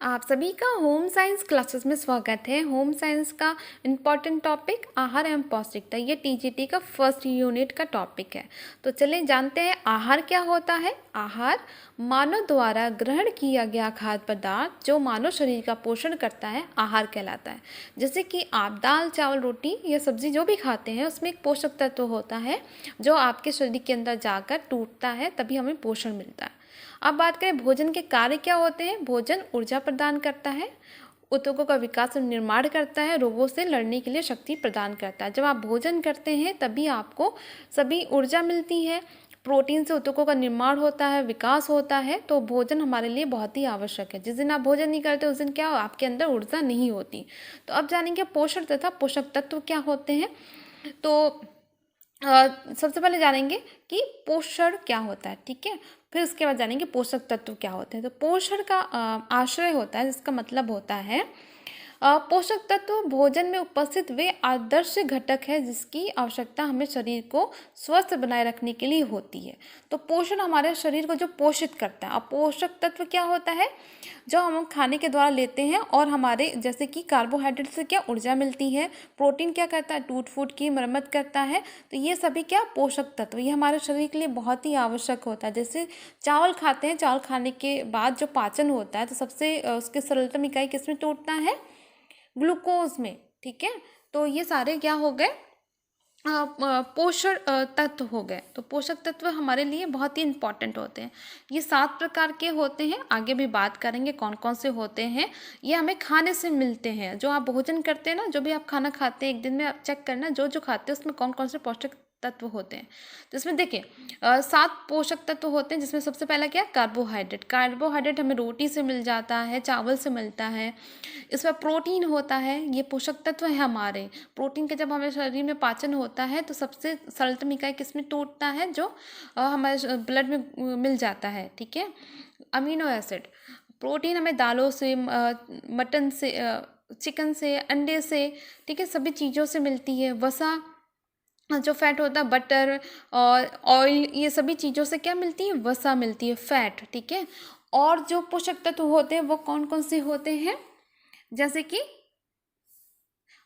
आप सभी का होम साइंस क्लासेस में स्वागत है। होम साइंस का इम्पॉर्टेंट टॉपिक आहार एवं पौष्टिकता, ये टीजीटी का फर्स्ट यूनिट का टॉपिक है। तो चलिए जानते हैं आहार क्या होता है। आहार मानव द्वारा ग्रहण किया गया खाद्य पदार्थ जो मानव शरीर का पोषण करता है, आहार कहलाता है। जैसे कि आप दाल चावल रोटी या सब्जी जो भी खाते हैं उसमें एक पोषक तत्व होता है जो आपके शरीर के अंदर जाकर टूटता है, तभी हमें पोषण मिलता है। अब बात करें भोजन के कार्य क्या होते हैं। भोजन ऊर्जा प्रदान करता है, ऊतकों का विकास और निर्माण करता है, रोगों से लड़ने के लिए शक्ति प्रदान करता है। जब आप भोजन करते हैं तभी आपको सभी ऊर्जा मिलती है। प्रोटीन से ऊतकों का निर्माण होता है, विकास होता है। तो भोजन हमारे लिए बहुत ही आवश्यक है। जिस दिन आप भोजन नहीं करते उस दिन क्या आपके अंदर ऊर्जा नहीं होती। तो अब जानेंगे पोषण तथा पोषक तत्व क्या होते हैं। तो सबसे पहले जानेंगे कि पोषण क्या होता है, ठीक है। फिर उसके बाद जानेंगे पोषक तत्व क्या होते हैं। तो पोषण का आश्रय होता है, जिसका मतलब होता है पोषक तत्व भोजन में उपस्थित वे आदर्श घटक है जिसकी आवश्यकता हमें शरीर को स्वस्थ बनाए रखने के लिए होती है। तो पोषण हमारे शरीर को जो पोषित करता है। और पोषक तत्व क्या होता है, जो हम खाने के द्वारा लेते हैं और हमारे जैसे कि कार्बोहाइड्रेट से क्या ऊर्जा मिलती है, प्रोटीन क्या करता है, टूट फूट की मरम्मत करता है। तो ये सभी क्या पोषक तत्व, ये हमारे शरीर के लिए बहुत ही आवश्यक होता है। जैसे चावल खाते हैं, चावल खाने के बाद जो पाचन होता है तो सबसे उसके सरलतम इकाई किसमें टूटता है, ग्लूकोज में, ठीक है। तो ये सारे क्या हो गए, पोषण तत्व हो गए। तो पोषक तत्व हमारे लिए बहुत ही इंपॉर्टेंट होते हैं। ये 7 प्रकार के होते हैं, आगे भी बात करेंगे कौन कौन से होते हैं। ये हमें खाने से मिलते हैं। जो आप भोजन करते हैं ना, जो भी आप खाना खाते हैं एक दिन में आप चेक करना जो जो खाते हैं उसमें कौन कौन से पोषक तत्व होते हैं। तो इसमें देखिए 7 पोषक तत्व होते हैं, जिसमें सबसे पहला क्या, कार्बोहाइड्रेट। कार्बोहाइड्रेट हमें रोटी से मिल जाता है, चावल से मिलता है। इसमें प्रोटीन होता है, ये पोषक तत्व है हमारे। प्रोटीन के जब हमारे शरीर में पाचन होता है तो सबसे सरलतम इकाई किसमें टूटता है, जो हमारे ब्लड में मिल जाता है, ठीक है। अमीनो एसिड, प्रोटीन हमें दालों से, मटन से, चिकन से, अंडे से, ठीक है, सभी चीज़ों से मिलती है। वसा जो फैट होता है, बटर और ऑयल, ये सभी चीज़ों से क्या मिलती है, वसा मिलती है, फैट, ठीक है। और जो पोषक तत्व होते हैं वो कौन कौन से होते हैं, जैसे कि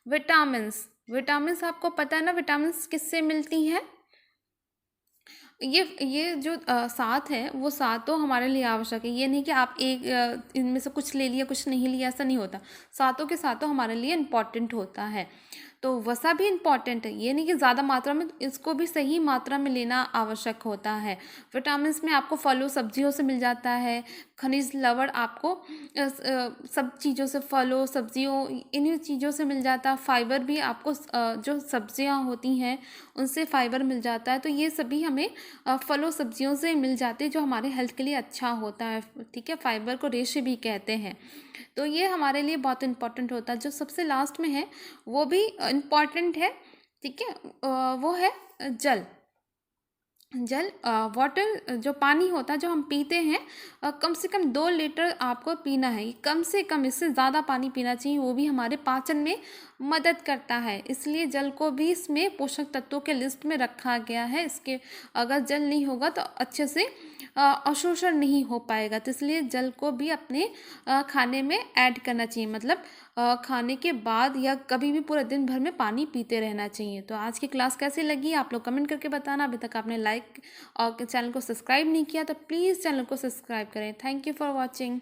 विटामिन्स। विटामिन्स आपको पता है ना, विटामिन्स किससे मिलती है। ये जो 7 है वो सातों हमारे लिए आवश्यक है। ये नहीं कि आप एक इनमें से कुछ ले लिया कुछ नहीं लिया, ऐसा नहीं होता। सातों के सातों हमारे लिए इम्पॉर्टेंट होता है। तो वसा भी इम्पॉर्टेंट है, ये नहीं कि ज़्यादा मात्रा में, इसको भी सही मात्रा में लेना आवश्यक होता है। विटामिन्स में आपको फलों सब्जियों से मिल जाता है। खनिज लवण आपको सब चीज़ों से, फलों सब्जियों इन्हीं चीज़ों से मिल जाता है। फाइबर भी आपको जो सब्जियां होती हैं उनसे फाइबर मिल जाता है। तो ये सभी हमें फलों सब्जियों से मिल जाते हैं, जो हमारे हेल्थ के लिए अच्छा होता है, ठीक है। फाइबर को रेशे भी कहते हैं। तो ये हमारे लिए बहुत इंपॉर्टेंट होता है। जो सबसे लास्ट में है वो भी इम्पॉर्टेंट है, ठीक है। वो है जल। जल, वाटर, जो पानी होता है जो हम पीते हैं, कम से कम 2 लीटर आपको पीना है, कम से कम। इससे ज़्यादा पानी पीना चाहिए, वो भी हमारे पाचन में मदद करता है। इसलिए जल को भी इसमें पोषक तत्वों के लिस्ट में रखा गया है। इसके अगर जल नहीं होगा तो अच्छे से अवशोषण नहीं हो पाएगा। तो इसलिए जल को भी अपने खाने में ऐड करना चाहिए। मतलब खाने के बाद या कभी भी पूरे दिन भर में पानी पीते रहना चाहिए। तो आज की क्लास कैसी लगी आप लोग कमेंट करके बताना। अभी तक आपने लाइक और चैनल को सब्सक्राइब नहीं किया तो प्लीज़ चैनल को सब्सक्राइब करें। Thank you for watching.